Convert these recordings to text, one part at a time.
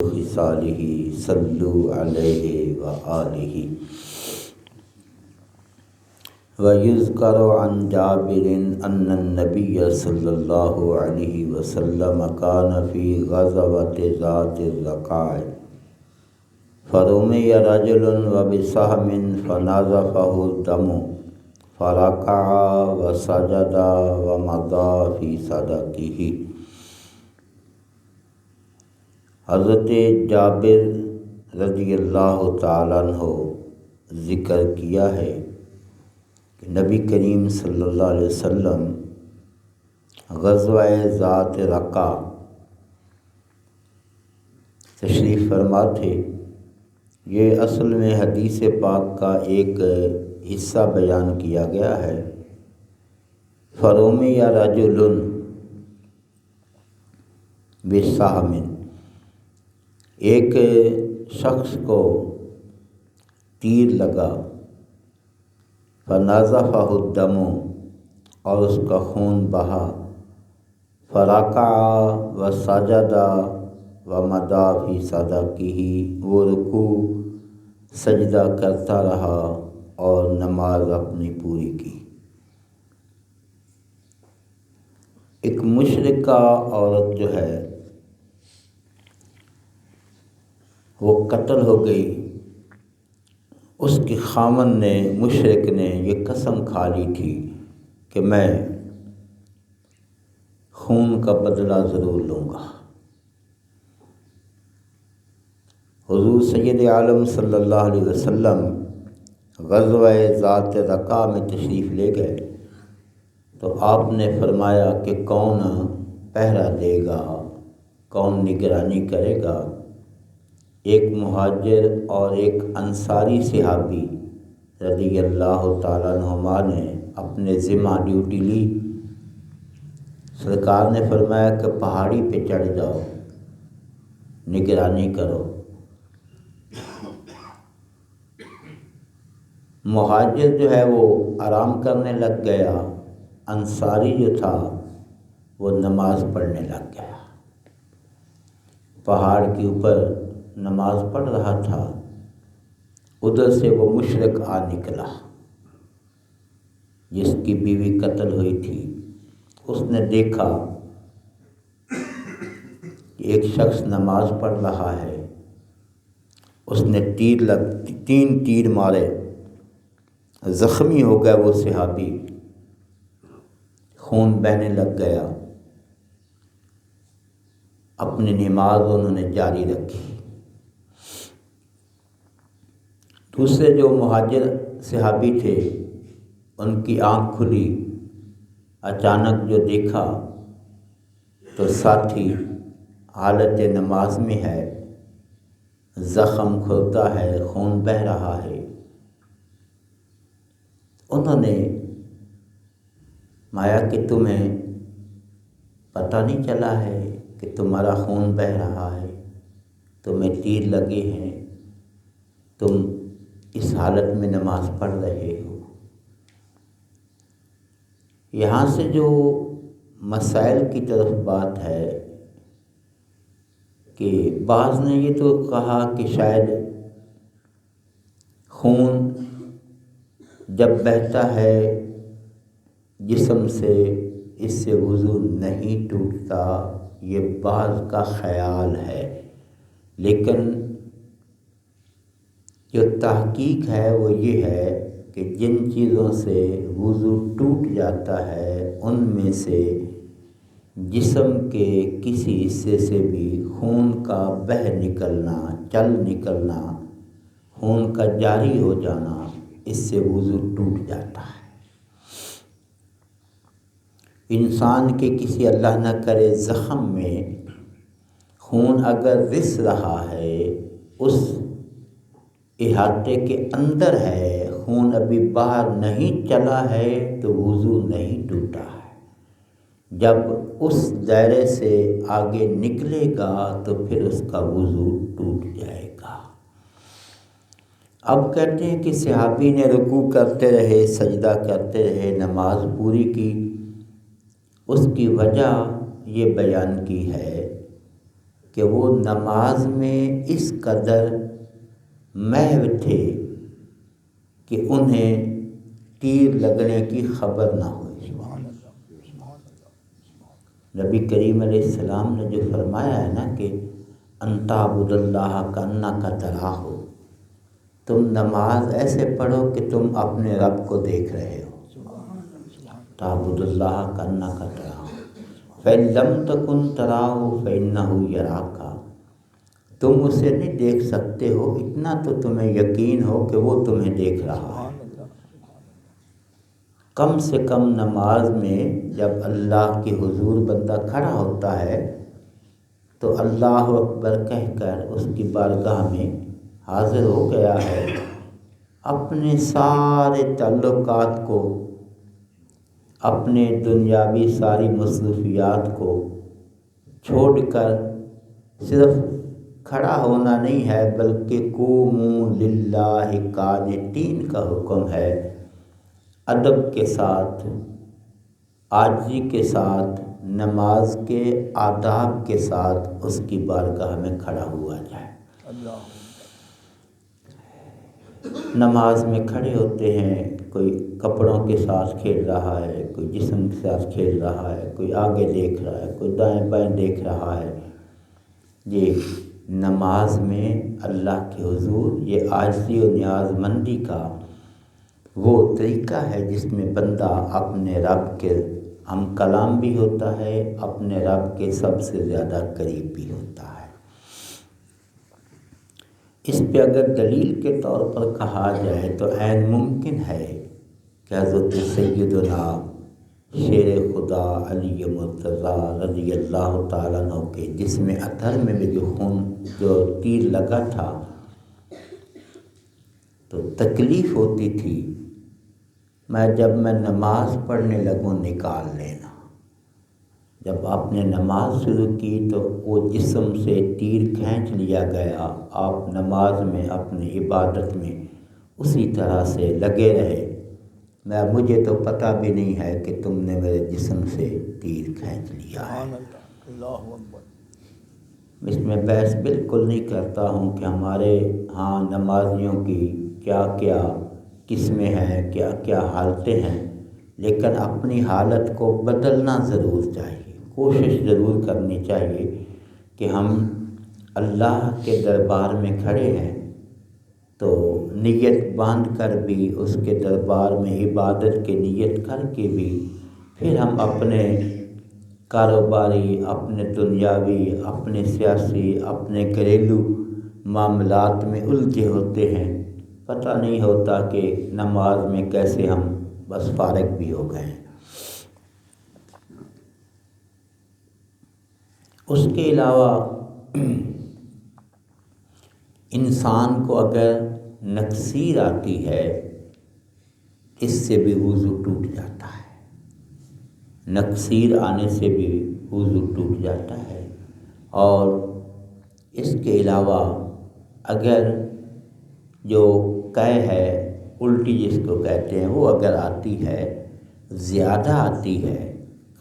خصالہ صلو علیہ وآلہ ویذکر عن جابر ان النبی صلی اللہ علیہ وسلم کان فی غزوۃ ذات الرقاع فرمی رجل وبسهم فنازفہ الدم فرکع وسجد ومضى فی صدقہ۔ حضرت جابر رضی اللہ تعالیٰ عنہ ذکر کیا ہے کہ نبی کریم صلی اللہ علیہ وسلم غزوہ ذات رقاع تشریف فرما تھے۔ یہ اصل میں حدیث پاک کا ایک حصہ بیان کیا گیا ہے۔ فرمی رجل بسہم، ایک شخص کو تیر لگا، فنازفہ الدم، اور اس کا خون بہا، فرکع وسجد ومضى فی صدقہ، وہ رکوع سجدہ کرتا رہا اور نماز اپنی پوری کی۔ ایک مشرکہ عورت جو ہے وہ قتل ہو گئی۔ اس کی خامن نے، مشرک نے، یہ قسم کھا لی تھی کہ میں خون کا بدلہ ضرور لوں گا۔ حضور سید عالم صلی اللہ علیہ وسلم غزوہ ذات رقاع میں تشریف لے گئے تو آپ نے فرمایا کہ کون پہرا دے گا، کون نگرانی کرے گا۔ ایک مہاجر اور ایک انصاری صحابی رضی اللہ تعالیٰ عنہما نے اپنے ذمہ ڈیوٹی لی۔ سرکار نے فرمایا کہ پہاڑی پہ چڑھ جاؤ، نگرانی کرو۔ مہاجر جو ہے وہ آرام کرنے لگ گیا، انصاری جو تھا وہ نماز پڑھنے لگ گیا۔ پہاڑ کے اوپر نماز پڑھ رہا تھا، ادھر سے وہ مشرک آ نکلا جس کی بیوی قتل ہوئی تھی۔ اس نے دیکھا کہ ایک شخص نماز پڑھ رہا ہے، اس نے تین تیر مارے، زخمی ہو گیا وہ صحابی، خون بہنے لگ گیا۔ اپنی نماز انہوں نے جاری رکھی۔ دوسرے جو مہاجر صحابی تھے ان کی آنکھ کھلی، اچانک جو دیکھا تو ساتھی حالت نماز میں ہے، زخم کھلتا ہے، خون بہہ رہا ہے۔ انہوں نے مایا کہ تمہیں پتہ نہیں چلا ہے کہ تمہارا خون بہہ رہا ہے، تمہیں تیر لگے ہیں، تم اس حالت میں نماز پڑھ رہے ہو۔ یہاں سے جو مسائل کی طرف بات ہے کہ بعض نے یہ تو کہا کہ شاید خون جب بہتا ہے جسم سے اس سے وضو نہیں ٹوٹتا، یہ بعض کا خیال ہے، لیکن جو تحقیق ہے وہ یہ ہے کہ جن چیزوں سے وضو ٹوٹ جاتا ہے ان میں سے جسم کے کسی حصے سے بھی خون کا بہہ نکلنا، چل نکلنا، خون کا جاری ہو جانا، اس سے وضو ٹوٹ جاتا ہے۔ انسان کے کسی اللہ نہ کرے زخم میں خون اگر رس رہا ہے، اس احاطے کے اندر ہے، خون ابھی باہر نہیں چلا ہے تو وضو نہیں ٹوٹا ہے۔ جب اس دائرے سے آگے نکلے گا تو پھر اس کا وضو ٹوٹ جائے گا۔ اب کہتے ہیں کہ صحابی نے رکوع کرتے رہے، سجدہ کرتے رہے، نماز پوری کی۔ اس کی وجہ یہ بیان کی ہے کہ وہ نماز میں اس قدر محو تھے کہ انہیں تیر لگنے کی خبر نہ ہوئی۔ نبی کریم علیہ السلام نے جو فرمایا ہے نا کہ ان تعبد اللہ کانک تراہ، تم نماز ایسے پڑھو کہ تم اپنے رب کو دیکھ رہے ہو۔ تعبد اللہ کانک تراہ فإن لم تکن تراہ فإنہ یراک، تم اسے نہیں دیکھ سکتے ہو، اتنا تو تمہیں یقین ہو کہ وہ تمہیں دیکھ رہا ہے۔ کم سے کم نماز میں جب اللہ کے حضور بندہ کھڑا ہوتا ہے تو اللہ اکبر کہہ کر اس کی بارگاہ میں حاضر ہو گیا ہے، اپنے سارے تعلقات کو، اپنے دنیاوی ساری مصروفیات کو چھوڑ کر صرف کھڑا ہونا نہیں ہے بلکہ قوموا للہ قانتین کا حکم ہے۔ ادب کے ساتھ، عاجزی کے ساتھ، نماز کے آداب کے ساتھ اس کی بارگاہ میں کھڑا ہوا جائے۔ نماز میں کھڑے ہوتے ہیں، کوئی کپڑوں کے ساتھ کھیل رہا ہے، کوئی جسم کے ساتھ کھیل رہا ہے، کوئی آگے دیکھ رہا ہے، کوئی دائیں بائیں دیکھ رہا ہے۔ یہ نماز میں اللہ کے حضور یہ عاجزی و نیاز مندی کا وہ طریقہ ہے جس میں بندہ اپنے رب کے ہم کلام بھی ہوتا ہے، اپنے رب کے سب سے زیادہ قریب بھی ہوتا ہے۔ اس پہ اگر دلیل کے طور پر کہا جائے تو عین ممکن ہے کہ حضرت سیدنا شیر خدا علی مرتضیٰ رضی اللہ تعالیٰ عنہ کے جسم اطہر میں بھی جو تیر لگا تھا تو تکلیف ہوتی تھی، جب میں نماز پڑھنے لگوں نکال لینا۔ جب آپ نے نماز شروع کی تو وہ جسم سے تیر کھینچ لیا گیا، آپ نماز میں اپنی عبادت میں اسی طرح سے لگے رہے۔ مجھے تو پتہ بھی نہیں ہے کہ تم نے میرے جسم سے تیر کھینچ لیا ہے۔ اس میں بحث بالکل نہیں کرتا ہوں کہ ہمارے ہاں نمازیوں کی کیا کیا قسمیں ہیں، کیا کیا حالتیں ہیں، لیکن اپنی حالت کو بدلنا ضرور چاہیے، کوشش ضرور کرنی چاہیے کہ ہم اللہ کے دربار میں کھڑے ہیں تو نیت باندھ کر بھی اس کے دربار میں عبادت کی نیت کر کے بھی پھر ہم اپنے کاروباری، اپنے دنیاوی، اپنے سیاسی، اپنے گھریلو معاملات میں الجھے ہوتے ہیں، پتہ نہیں ہوتا کہ نماز میں کیسے ہم بس فارغ بھی ہو گئے ہیں۔ اس کے علاوہ انسان کو اگر نکسیر آتی ہے اس سے بھی وضو ٹوٹ جاتا ہے، نکسیر آنے سے بھی وضو ٹوٹ جاتا ہے۔ اور اس کے علاوہ اگر جو قے ہے، الٹی جس کو کہتے ہیں، وہ اگر آتی ہے، زیادہ آتی ہے،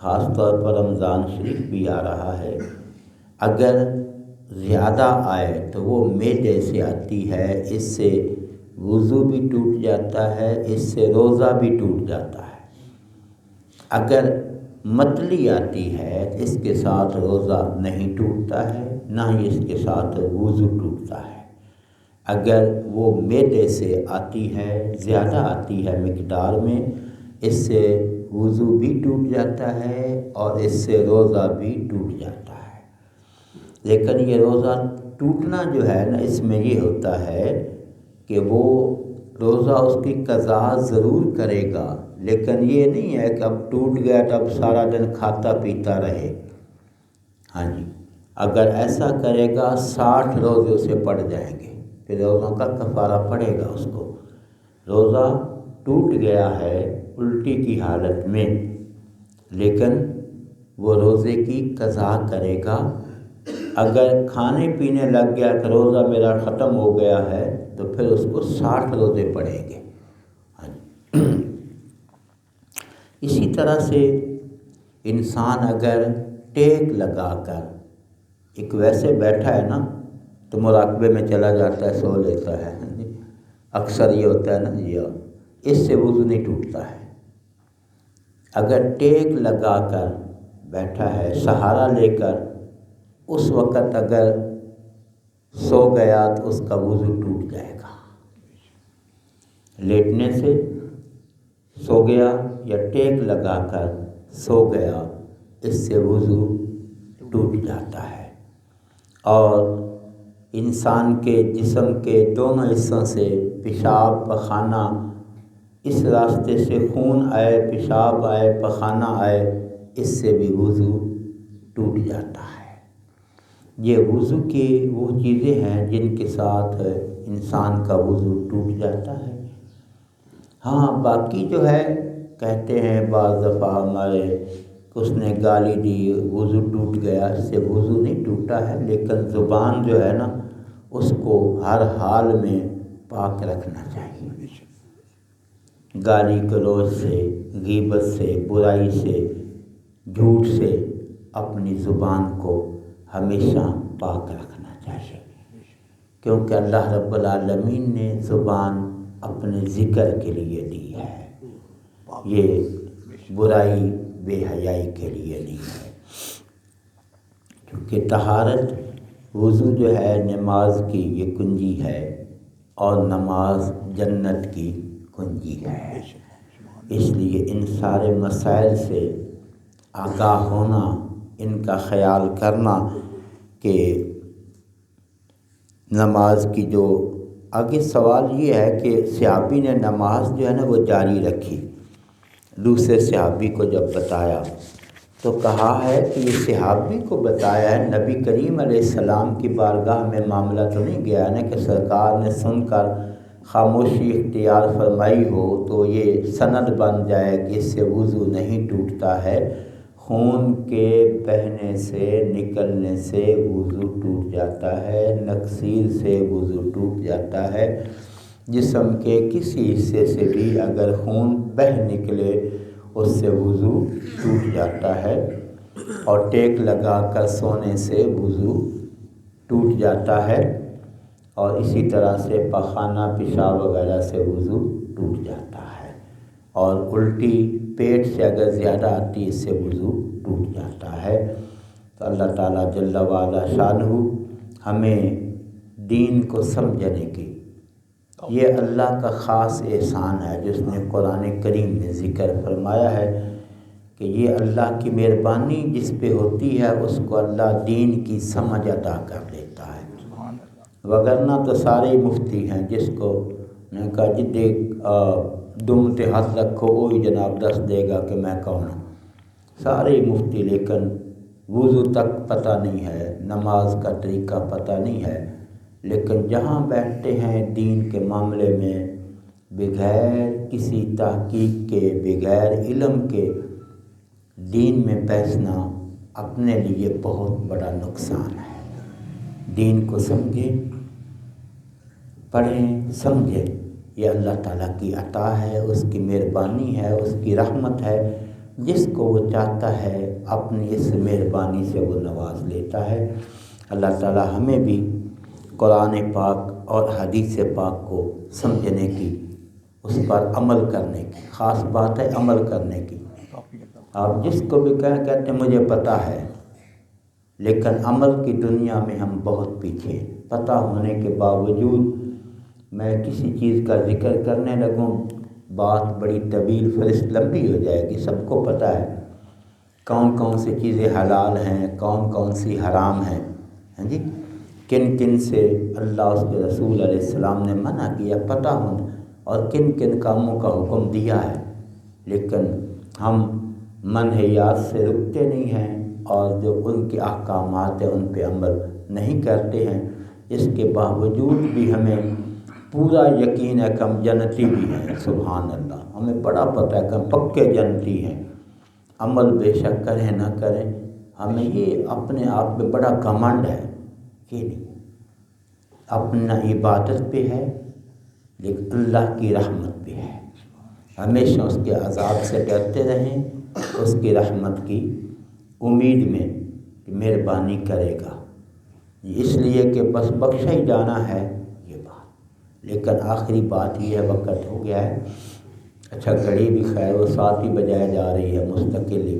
خاص طور پر رمضان شریف بھی آ رہا ہے، اگر زیادہ آئے تو وہ معدے سے آتی ہے، اس سے وضو بھی ٹوٹ جاتا ہے، اس سے روزہ بھی ٹوٹ جاتا ہے۔ اگر متلی آتی ہے اس کے ساتھ روزہ نہیں ٹوٹتا ہے، نہ ہی اس کے ساتھ وضو ٹوٹتا ہے۔ اگر وہ معدے سے آتی ہے، زیادہ آتی ہے مقدار میں، اس سے وضو بھی ٹوٹ جاتا ہے اور اس سے روزہ بھی ٹوٹ جاتا ہے۔ لیکن یہ روزہ ٹوٹنا جو ہے نا، اس میں یہ ہوتا ہے کہ وہ روزہ اس کی قضا ضرور کرے گا، لیکن یہ نہیں ہے کہ اب ٹوٹ گیا تو اب سارا دن کھاتا پیتا رہے۔ ہاں جی، اگر ایسا کرے گا 60 روزے اسے پڑ جائیں گے، پھر روزوں کا کفارہ پڑے گا اس کو۔ روزہ ٹوٹ گیا ہے الٹی کی حالت میں، لیکن وہ روزے کی قضا کرے گا۔ اگر کھانے پینے لگ گیا کہ روزہ میرا ختم ہو گیا ہے تو پھر اس کو 60 روزے پڑیں گے۔ اسی طرح سے انسان اگر ٹیک لگا کر ایک ویسے بیٹھا ہے نا تو مراقبے میں چلا جاتا ہے، سو لیتا ہے، اکثر یہ ہوتا ہے نا جی، اس سے وضو نہیں ٹوٹتا ہے۔ اگر ٹیک لگا کر بیٹھا ہے، سہارا لے کر، اس وقت اگر سو گیا تو اس کا وضو ٹوٹ جائے گا۔ لیٹنے سے سو گیا یا ٹیک لگا کر سو گیا، اس سے وضو ٹوٹ جاتا ہے۔ اور انسان کے جسم کے دونوں حصوں سے پیشاب پخانہ، اس راستے سے خون آئے، پیشاب آئے، پخانہ آئے، اس سے بھی وضو ٹوٹ جاتا ہے۔ یہ وضو کی وہ چیزیں ہیں جن کے ساتھ انسان کا وضو ٹوٹ جاتا ہے۔ ہاں باقی جو ہے کہتے ہیں بعض دفعہ ہمارے اس نے گالی دی، وضو ٹوٹ گیا، اس سے وضو نہیں ٹوٹا ہے، لیکن زبان جو ہے نا اس کو ہر حال میں پاک رکھنا چاہیے۔ گالی گلوچ سے، غیبت سے، برائی سے، جھوٹ سے اپنی زبان کو ہمیشہ پاک رکھنا چاہیے، کیونکہ اللہ رب العالمین نے زبان اپنے ذکر کے لیے دی ہے، یہ برائی بے حیائی کے لیے نہیں ہے۔ کیونکہ طہارت وضو جو ہے نماز کی یہ کنجی ہے، اور نماز جنت کی کنجی ہے۔ اس لیے ان سارے مسائل سے آگاہ ہونا، ان کا خیال کرنا کہ نماز کی جو آگے سوال یہ ہے کہ صحابی نے نماز جو ہے نا وہ جاری رکھی۔ دوسرے صحابی کو جب بتایا تو کہا ہے کہ یہ صحابی کو بتایا ہے، نبی کریم علیہ السلام کی بارگاہ میں معاملہ تو نہیں گیا نا کہ سرکار نے سن کر خاموشی اختیار فرمائی ہو تو یہ سند بن جائے کہ اس سے وضو نہیں ٹوٹتا ہے۔ خون کے بہنے سے، نکلنے سے وضو ٹوٹ جاتا ہے، نکسیر سے وضو ٹوٹ جاتا ہے۔ جسم کے کسی حصے سے بھی اگر خون بہہ نکلے اس سے وضو ٹوٹ جاتا ہے، اور ٹیک لگا کر سونے سے وضو ٹوٹ جاتا ہے، اور اسی طرح سے پخانہ، پیشاب وغیرہ سے وضو ٹوٹ جاتا ہے، اور الٹی پیٹ سے اگر زیادہ آتی ہے اس سے وضو ٹوٹ جاتا ہے۔ تو اللہ تعالیٰ جل وعلا شانہ ہمیں دین کو سمجھنے کی، یہ اللہ کا خاص احسان ہے جس نے قرآن کریم میں ذکر فرمایا ہے کہ یہ اللہ کی مہربانی جس پہ ہوتی ہے اس کو اللہ دین کی سمجھ عطا کر دیتا ہے، وگرنہ تو سارے مفتی ہیں جس کو نے کہا جدے دم تے ہاتھ رکھو وہی جناب دس دے گا کہ میں کون ہوں، سارے مفتی، لیکن وضو تک پتہ نہیں ہے، نماز کا طریقہ پتہ نہیں ہے، لیکن جہاں بیٹھتے ہیں دین کے معاملے میں بغیر کسی تحقیق کے، بغیر علم کے دین میں بیٹھنا اپنے لیے بہت بڑا نقصان ہے۔ دین کو سمجھیں، پڑھیں، سمجھیں، یہ اللہ تعالیٰ کی عطا ہے، اس کی مہربانی ہے، اس کی رحمت ہے، جس کو وہ چاہتا ہے اپنی اس مہربانی سے وہ نواز لیتا ہے۔ اللہ تعالیٰ ہمیں بھی قرآن پاک اور حدیث پاک کو سمجھنے کی، اس پر عمل کرنے کی، خاص بات ہے عمل کرنے کی۔ آپ جس کو بھی کہتے ہیں مجھے پتہ ہے، لیکن عمل کی دنیا میں ہم بہت پیچھے ہیں۔ پتہ ہونے کے باوجود میں کسی چیز کا ذکر کرنے لگوں بات بڑی طویل فہرست لمبی ہو جائے گی۔ سب کو پتہ ہے کون کون سی چیزیں حلال ہیں، کون کون سی حرام ہیں، ہاں جی، کن کن سے اللہ اس کے رسول علیہ السلام نے منع کیا، پتہ ہونا، اور کن کن کاموں کا حکم دیا ہے، لیکن ہم منہیات سے رکتے نہیں ہیں، اور جو ان کے احکامات ہیں ان پہ عمل نہیں کرتے ہیں۔ اس کے باوجود بھی ہمیں پورا یقین ہے کہ ہم جنتی بھی ہیں، سبحان اللہ، ہمیں بڑا پتہ ہے کہ ہم پکے جنتی ہیں، عمل بے شک کریں نہ کریں، ہمیں یہ اپنے آپ پہ بڑا گھمنڈ ہے کہ نہیں، اپنا عبادت پہ ہے لیکن اللہ کی رحمت پہ ہے، ہمیشہ اس کے عذاب سے ڈرتے رہیں، اس کی رحمت کی امید میں کہ مہربانی کرے گا، اس لیے کہ بس بخشا ہی جانا ہے یہ بات۔ لیکن آخری بات یہ ہے، وقت ہو گیا ہے، اچھا گھڑی بھی خیر وہ 7 ہی بجائے جا رہی ہے مستقل ہی،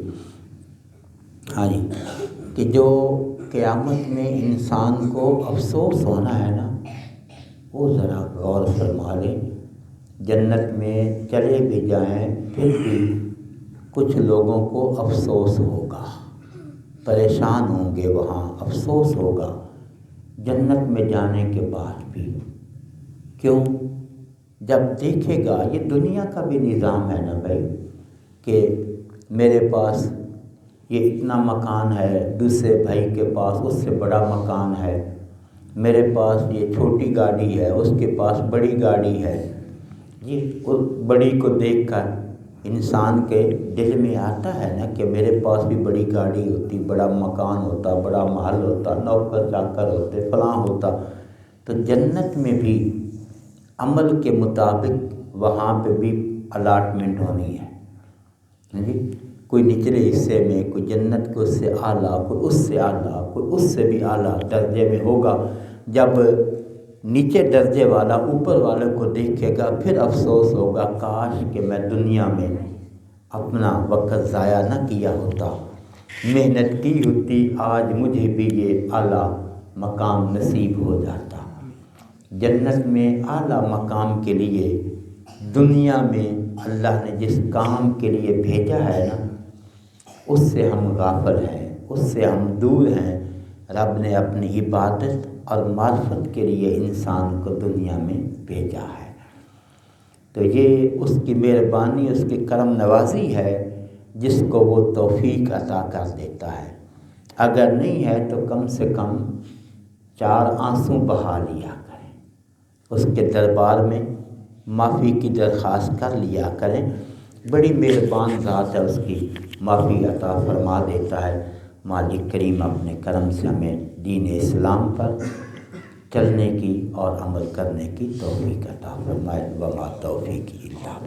ہاں جی، کہ جو قیامت میں انسان کو افسوس ہونا ہے نا، وہ ذرا غور فرما لیں۔ جنت میں چلے بھی جائیں پھر بھی کچھ لوگوں کو افسوس ہوگا، پریشان ہوں گے، وہاں افسوس ہوگا جنت میں جانے کے بعد بھی۔ کیوں؟ جب دیکھے گا، یہ دنیا کا بھی نظام ہے نا بھائی، کہ میرے پاس یہ اتنا مکان ہے، دوسرے بھائی کے پاس اس سے بڑا مکان ہے، میرے پاس یہ چھوٹی گاڑی ہے، اس کے پاس بڑی گاڑی ہے۔ یہ بڑی کو دیکھ کر انسان کے دل میں آتا ہے نا کہ میرے پاس بھی بڑی گاڑی ہوتی، بڑا مکان ہوتا، بڑا محل ہوتا، نوکر چاکر ہوتے، فلاں ہوتا۔ تو جنت میں بھی عمل کے مطابق وہاں پہ بھی الاٹمنٹ ہونی ہے جی، کوئی نچلے حصے میں، کوئی جنت کو اس سے اعلیٰ، کوئی اس سے اعلیٰ، کوئی اس سے بھی اعلیٰ درجے میں ہوگا۔ جب نیچے درجے والا اوپر والے کو دیکھے گا پھر افسوس ہوگا، کاش کہ میں دنیا میں اپنا وقت ضائع نہ کیا ہوتا، محنت کی ہوتی، آج مجھے بھی یہ اعلیٰ مقام نصیب ہو جاتا۔ جنت میں اعلیٰ مقام کے لیے دنیا میں اللہ نے جس کام کے لیے بھیجا ہے نا، اس سے ہم غافل ہیں، اس سے ہم دور ہیں۔ رب نے اپنی عبادت اور معرفت کے لیے انسان کو دنیا میں بھیجا ہے۔ تو یہ اس کی مہربانی، اس کی کرم نوازی ہے جس کو وہ توفیق عطا کر دیتا ہے۔ اگر نہیں ہے تو کم سے کم 4 آنسو بہا لیا کریں، اس کے دربار میں معافی کی درخواست کر لیا کریں، بڑی مہربان ذات ہے، اس کی معافی عطا فرما دیتا ہے۔ مالک کریم اپنے کرم سے ہمیں دین اسلام پر چلنے کی اور عمل کرنے کی توفیق عطا فرمائے۔ وما توفیقی الا باللہ۔